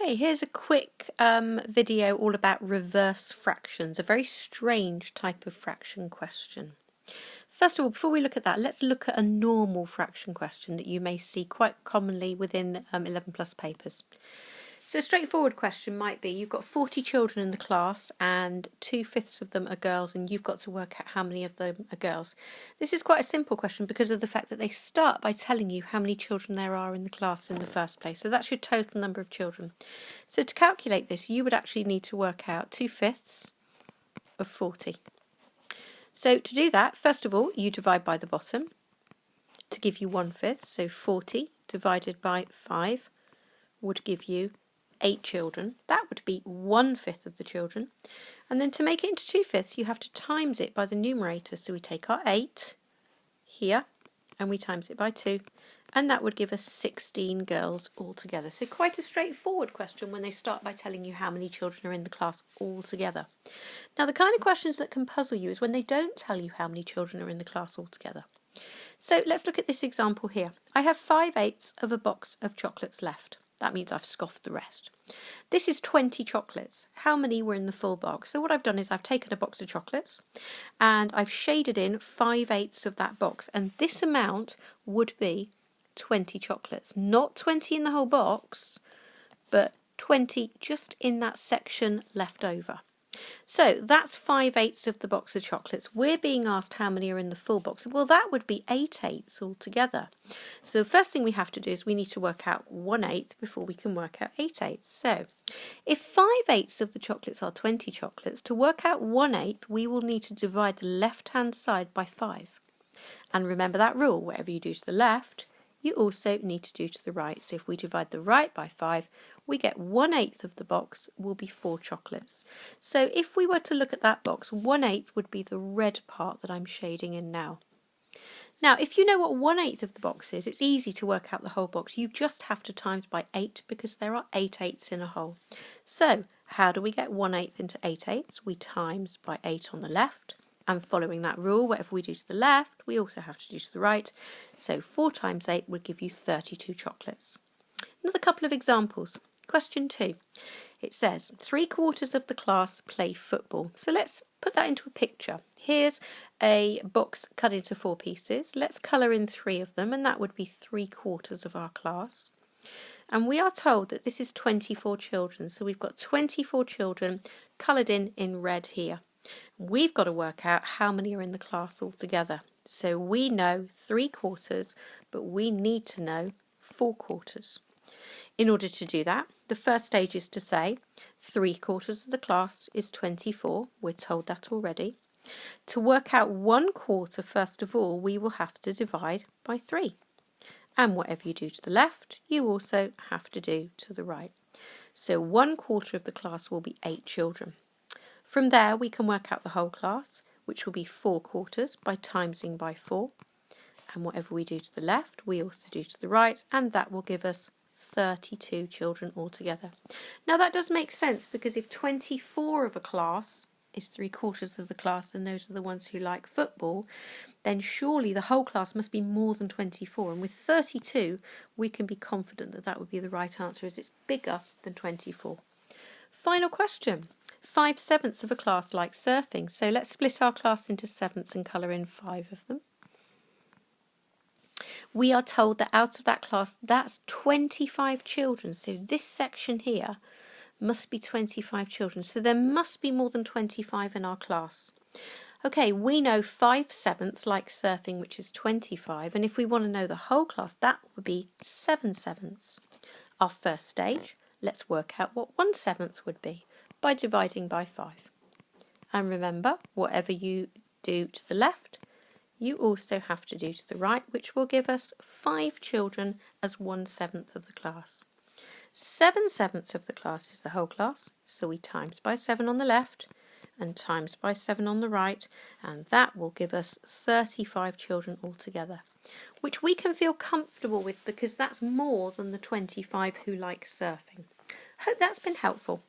Okay, here's a quick video all about reverse fractions, a very strange type of fraction question. First of all, before we look at that, let's look at a normal fraction question that you may see quite commonly within 11 plus papers. So a straightforward question might be, you've got 40 children in the class and 2/5 of them are girls, and you've got to work out how many of them are girls. This is quite a simple question because of the fact that they start by telling you how many children there are in the class in the first place. So that's your total number of children. So to calculate this, you would actually need to work out 2/5 of 40. So to do that, first of all, you divide by the bottom to give you 1/5. So 40 divided by 5 would give you 8 children. That would be 1/5 of the children. And then to make it into 2/5, you have to times it by the numerator. So we take our 8 here and we times it by 2. And that would give us 16 girls altogether. So quite a straightforward question when they start by telling you how many children are in the class altogether. Now the kind of questions that can puzzle you is when they don't tell you how many children are in the class altogether. So let's look at this example here. I have 5/8 of a box of chocolates left. That means I've scoffed the rest. This is 20 chocolates. How many were in the full box? So what I've done is I've taken a box of chocolates and I've shaded in 5/8 of that box, and this amount would be 20 chocolates. Not 20 in the whole box, but 20 just in that section left over. So that's 5/8 of the box of chocolates. We're being asked how many are in the full box. Well, that would be 8/8 altogether. So first thing we have to do is we need to work out 1/8 before we can work out 8/8. So if 5/8 of the chocolates are 20 chocolates, to work out 1/8 we will need to divide the left-hand side by 5. And remember that rule, whatever you do to the left, you also need to do to the right. So if we divide the right by 5, we get 1/8 of the box will be 4 chocolates. So if we were to look at that box, 1/8 would be the red part that I'm shading in now. Now, if you know what 1/8 of the box is, it's easy to work out the whole box. You just have to times by 8 because there are 8/8 in a whole. So how do we get 1/8 into 8/8? We times by 8 on the left. And following that rule, whatever we do to the left, we also have to do to the right. So 4 times 8 would give you 32 chocolates. Another couple of examples. Question 2. It says 3/4 of the class play football. So let's put that into a picture. Here's a box cut into 4 pieces. Let's colour in 3 of them, and that would be 3/4 of our class. And we are told that this is 24 children. So we've got 24 children coloured in red here. We've got to work out how many are in the class altogether. So we know 3/4, but we need to know 4/4. In order to do that, the first stage is to say 3/4 of the class is 24. We're told that already. To work out 1/4, first of all, we will have to divide by 3. And whatever you do to the left, you also have to do to the right. So 1/4 of the class will be 8 children. From there, we can work out the whole class, which will be 4/4 by timesing by 4. And whatever we do to the left, we also do to the right, and that will give us 32 children altogether. Now that does make sense, because if 24 of a class is 3/4 of the class, and those are the ones who like football, then surely the whole class must be more than 24. And with 32, we can be confident that that would be the right answer, as it's bigger than 24. Final question. 5/7 of a class likes surfing. So let's split our class into 7ths and colour in 5 of them. We are told that out of that class, that's 25 children. So this section here must be 25 children. So there must be more than 25 in our class. Okay, we know 5/7 like surfing, which is 25. And if we want to know the whole class, that would be 7/7. Our first stage, let's work out what 1/7 would be by dividing by 5. And remember, whatever you do to the left, you also have to do to the right, which will give us 5 children as 1/7 of the class. 7/7 of the class is the whole class, so we times by 7 on the left and times by 7 on the right, and that will give us 35 children altogether, which we can feel comfortable with because that's more than the 25 who like surfing. Hope that's been helpful.